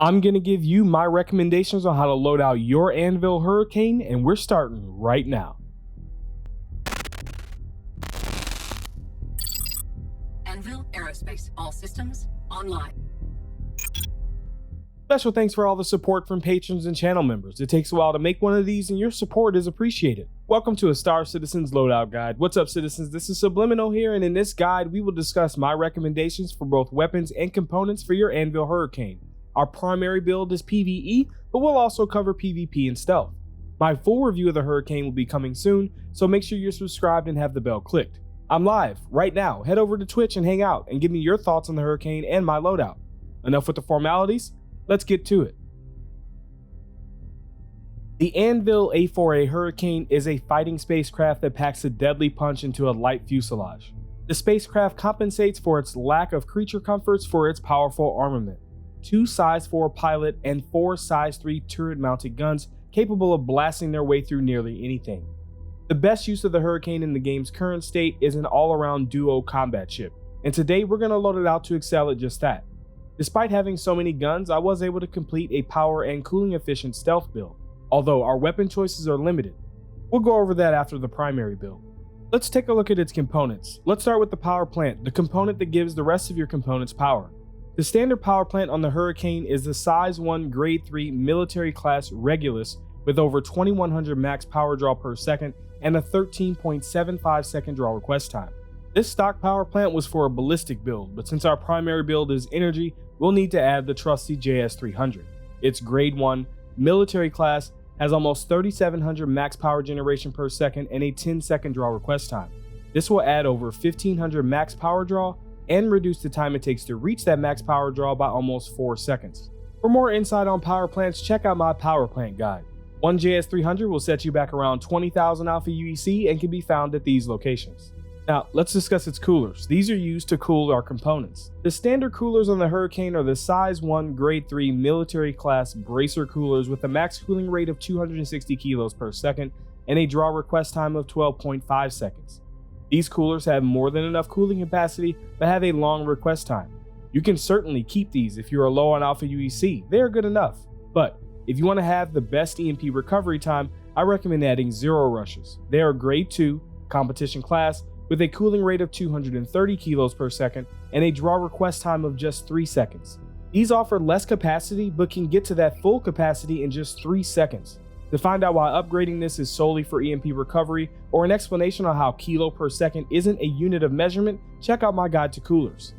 I'm going to give you my recommendations on how to load out your Anvil Hurricane, and we're starting right now. Anvil Aerospace, all systems online. Special thanks for all the support from patrons and channel members. It takes a while to make one of these, and your support is appreciated. Welcome to a Star Citizen's Loadout Guide. What's up, citizens? This is SubliminaL here, and in this guide, we will discuss my recommendations for both weapons and components for your Anvil Hurricane. Our primary build is PvE, but we'll also cover PvP and stealth. My full review of the Hurricane will be coming soon, so make sure you're subscribed and have the bell clicked. I'm live right now. Head over to Twitch and hang out and give me your thoughts on the Hurricane and my loadout. Enough with the formalities, let's get to it. The Anvil A4A Hurricane is a fighting spacecraft that packs a deadly punch into a light fuselage. The spacecraft compensates for its lack of creature comforts for its powerful armament. 2 size 4 pilot and 4 size 3 turret mounted guns capable of blasting their way through nearly anything. The best use of the Hurricane in the game's current state is an all-around duo combat ship, and today we're going to load it out to excel at just that. Despite having so many guns, I was able to complete a power and cooling efficient stealth build, although our weapon choices are limited. We'll go over that after the primary build. Let's take a look at its components. Let's start with the power plant, the component that gives the rest of your components power. The standard power plant on the Hurricane is the Size 1 Grade 3 military class Regulus with over 2100 max power draw per second and a 13.75 second draw request time. This stock power plant was for a ballistic build, but since our primary build is energy, we'll need to add the trusty JS300. It's Grade 1 military class, has almost 3700 max power generation per second and a 10 second draw request time. This will add over 1500 max power draw and reduce the time it takes to reach that max power draw by almost 4 seconds. For more insight on power plants, check out my power plant guide. One JS300 will set you back around 20,000 Alpha UEC and can be found at these locations. Now, let's discuss its coolers. These are used to cool our components. The standard coolers on the Hurricane are the Size 1 Grade 3 military class bracer coolers with a max cooling rate of 260 kilos per second and a draw request time of 12.5 seconds. These coolers have more than enough cooling capacity but have a long request time. You can certainly keep these if you are low on Alpha UEC, they are good enough. But if you want to have the best EMP recovery time, I recommend adding Zero Rushes. They are Grade 2 competition class with a cooling rate of 230 kilos per second and a draw request time of just 3 seconds. These offer less capacity but can get to that full capacity in just 3 seconds. To find out why upgrading this is solely for EMP recovery or an explanation on how kilo per second isn't a unit of measurement, check out my guide to coolers.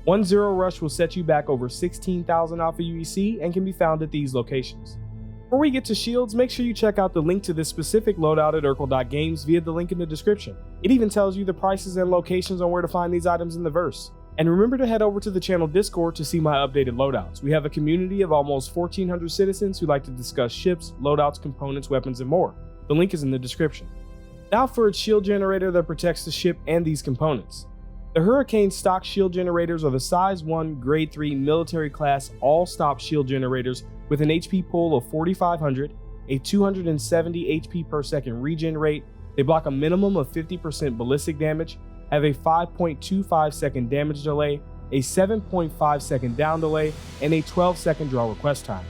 One Zero Rush will set you back over 16,000 Alpha UEC and can be found at these locations. Before we get to shields, make sure you check out the link to this specific loadout at Urkel.games via the link in the description. It even tells you the prices and locations on where to find these items in the verse. And remember to head over to the channel Discord to see my updated loadouts. We have a community of almost 1,400 citizens who like to discuss ships, loadouts, components, weapons, and more. The link is in the description. Now for its shield generator that protects the ship and these components. The Hurricane stock shield generators are the Size 1 Grade 3 military class all-stop shield generators with an HP pool of 4,500, a 270 HP per second regen rate. They block a minimum of 50% ballistic damage, have a 5.25 second damage delay, a 7.5 second down delay, and a 12 second draw request time.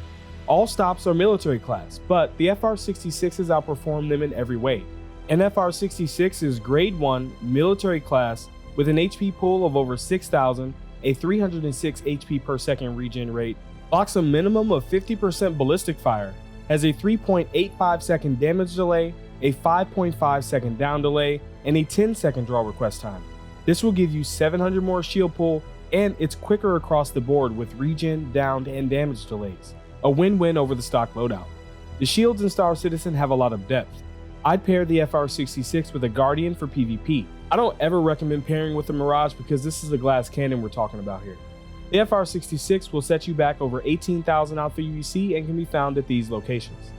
All stops are military class, but the FR-66s outperform them in every way. An FR-66 is Grade 1 military class with an HP pool of over 6,000, a 306 HP per second regen rate, blocks a minimum of 50% ballistic fire, has a 3.85 second damage delay, a 5.5 second down delay, and a 10 second draw request time. This will give you 700 more shield pull, and it's quicker across the board with regen, downed, and damage delays. A win-win over the stock loadout. The shields in Star Citizen have a lot of depth. I'd pair the FR-66 with a Guardian for PvP. I don't ever recommend pairing with the Mirage because this is a glass cannon we're talking about here. The FR-66 will set you back over 18,000 Alpha UEC and can be found at these locations.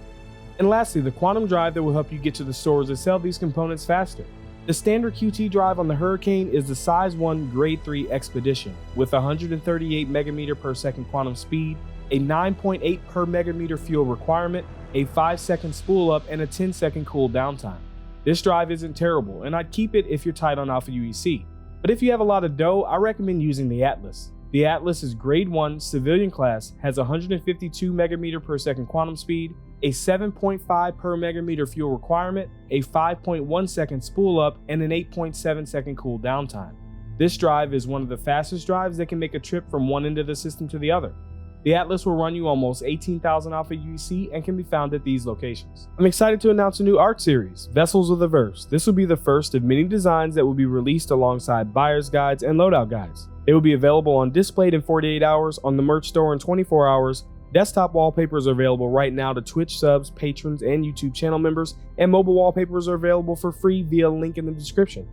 And lastly, the quantum drive that will help you get to the stores that sell these components faster. The standard QT drive on the Hurricane is the Size 1 Grade 3 Expedition with 138 megameter per second quantum speed, a 9.8 per megameter fuel requirement, a 5-second spool up, and a 10-second cool down time. This drive isn't terrible, and I'd keep it if you're tight on Alpha UEC. But if you have a lot of dough, I recommend using the Atlas. The Atlas is grade 1 civilian class, has 152 megameter per second quantum speed, a 7.5 per megameter fuel requirement, a 5.1 second spool up, and an 8.7 second cool down time. This drive is one of the fastest drives that can make a trip from one end of the system to the other. The Atlas will run you almost 18,000 alpha UEC and can be found at these locations. I'm excited to announce a new art series, Vessels of the Verse. This will be the first of many designs that will be released alongside buyer's guides and loadout guides. They will be available on Displayed in 48 hours, on the merch store in 24 hours. Desktop wallpapers are available right now to Twitch subs, patrons, and YouTube channel members, and mobile wallpapers are available for free via link in the description.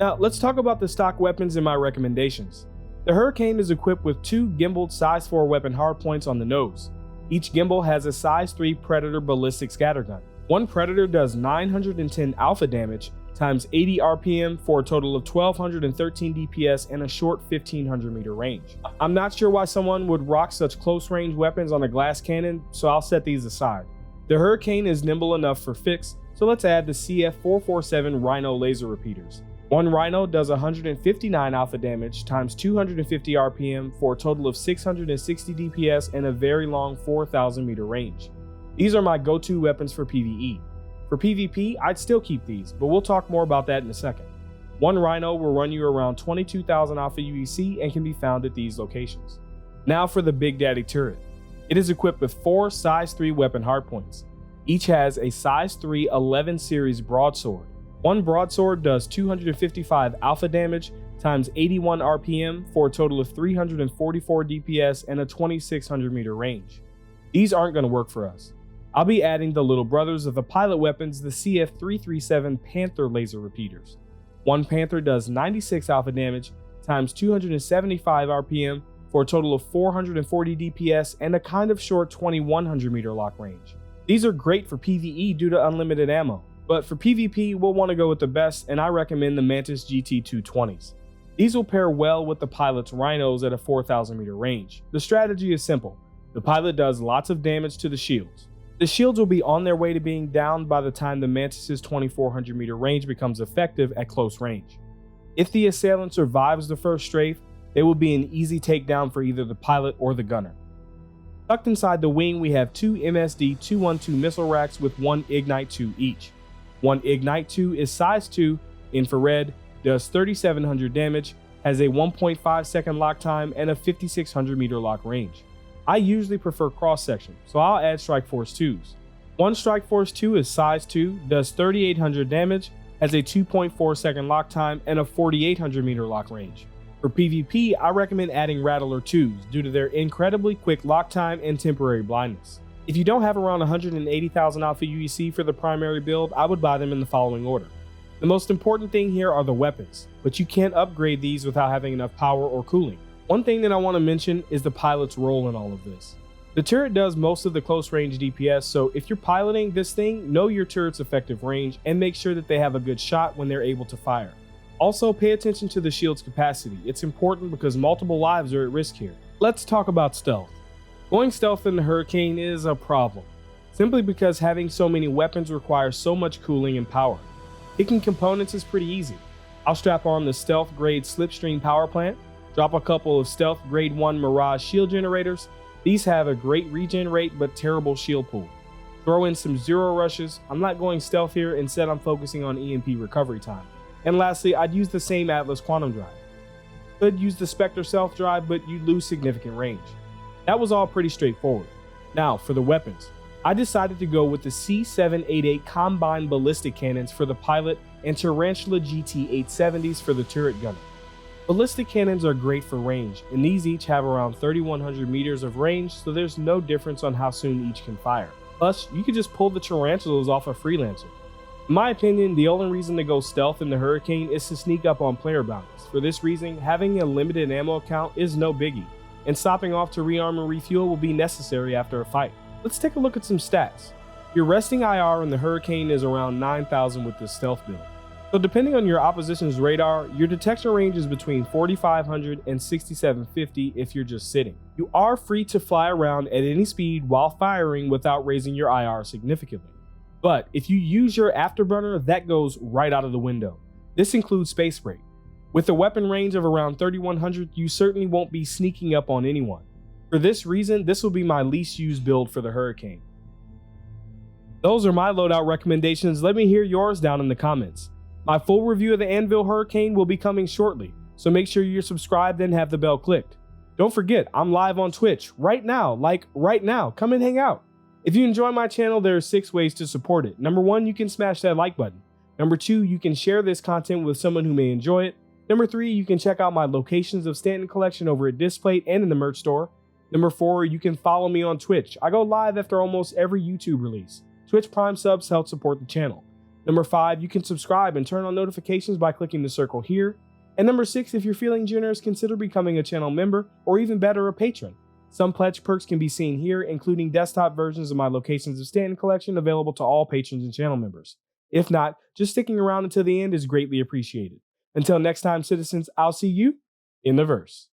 Now, let's talk about the stock weapons and my recommendations. The Hurricane is equipped with 2 gimbaled size 4 weapon hardpoints on the nose. Each gimbal has a size 3 Predator ballistic scattergun. One Predator does 910 alpha damage times 80 RPM for a total of 1213 DPS and a short 1500 meter range. I'm not sure why someone would rock such close range weapons on a glass cannon, so I'll set these aside. The Hurricane is nimble enough for fix, so let's add the CF447 Rhino laser repeaters. One Rhino does 159 alpha damage times 250 RPM for a total of 660 DPS and a very long 4000 meter range. These are my go-to weapons for PvE. For PvP, I'd still keep these, but we'll talk more about that in a second. One Rhino will run you around 22,000 alpha UEC and can be found at these locations. Now for the Big Daddy turret. It is equipped with 4 size 3 weapon hardpoints. Each has a size 3 11 series broadsword. One broadsword does 255 alpha damage times 81 RPM for a total of 344 DPS and a 2600 meter range. These aren't going to work for us. I'll be adding the little brothers of the pilot weapons, the CF337 Panther laser repeaters. One Panther does 96 alpha damage times 275 RPM for a total of 440 DPS and a kind of short 2100 meter lock range. These are great for PvE due to unlimited ammo. But for PvP, we'll want to go with the best, and I recommend the Mantis GT220s. These will pair well with the pilot's Rhinos at a 4000 meter range. The strategy is simple. The pilot does lots of damage to the shields. The shields will be on their way to being downed by the time the Mantis's 2400 meter range becomes effective at close range. If the assailant survives the first strafe, they will be an easy takedown for either the pilot or the gunner. Tucked inside the wing, we have 2 MSD 212 missile racks with 1 Ignite 2 each. One Ignite 2 is size 2, infrared, does 3700 damage, has a 1.5 second lock time, and a 5600 meter lock range. I usually prefer cross section, so I'll add Strike Force 2s. One Strike Force 2 is size 2, does 3800 damage, has a 2.4 second lock time, and a 4800 meter lock range. For PvP, I recommend adding Rattler 2s due to their incredibly quick lock time and temporary blindness. If you don't have around 180,000 alpha UEC for the primary build, I would buy them in the following order. The most important thing here are the weapons, but you can't upgrade these without having enough power or cooling. One thing that I want to mention is the pilot's role in all of this. The turret does most of the close range DPS, so if you're piloting this thing, know your turret's effective range and make sure that they have a good shot when they're able to fire. Also, pay attention to the shield's capacity. It's important because multiple lives are at risk here. Let's talk about stealth. Going stealth in the Hurricane is a problem, simply because having so many weapons requires so much cooling and power. Picking components is pretty easy. I'll strap on the stealth grade slipstream power plant, drop a couple of stealth grade 1 Mirage shield generators. These have a great regen rate but terrible shield pool. Throw in some zero rushes. I'm not going stealth here, instead I'm focusing on EMP recovery time. And lastly, I'd use the same Atlas quantum drive. Could use the Spectre self drive, but you'd lose significant range. That was all pretty straightforward. Now for the weapons. I decided to go with the C788 Combine ballistic cannons for the pilot and Tarantula GT870s for the turret gunner. Ballistic cannons are great for range, and these each have around 3100 meters of range, so there's no difference on how soon each can fire. Plus, you could just pull the Tarantulas off a Freelancer. In my opinion, the only reason to go stealth in the Hurricane is to sneak up on player bounties. For this reason, having a limited ammo count is no biggie, and stopping off to rearm and refuel will be necessary after a fight. Let's take a look at some stats. Your resting IR in the Hurricane is around 9,000 with this stealth build. So depending on your opposition's radar, your detection range is between 4,500 and 6,750 if you're just sitting. You are free to fly around at any speed while firing without raising your IR significantly. But if you use your afterburner, that goes right out of the window. This includes space brake. With a weapon range of around 3100, you certainly won't be sneaking up on anyone. For this reason, this will be my least used build for the Hurricane. Those are my loadout recommendations. Let me hear yours down in the comments. My full review of the Anvil Hurricane will be coming shortly, so make sure you're subscribed and have the bell clicked. Don't forget, I'm live on Twitch right now, come and hang out. If you enjoy my channel, there are 6 ways to support it. Number 1, you can smash that like button. Number 2, you can share this content with someone who may enjoy it. Number 3, you can check out my locations of Stanton collection over at Displate and in the merch store. Number 4, you can follow me on Twitch. I go live after almost every YouTube release. Twitch Prime subs help support the channel. Number 5, you can subscribe and turn on notifications by clicking the circle here. And number 6, if you're feeling generous, consider becoming a channel member, or even better, a patron. Some pledge perks can be seen here, including desktop versions of my Locations of Stanton collection available to all patrons and channel members. If not, just sticking around until the end is greatly appreciated. Until next time, citizens, I'll see you in the verse.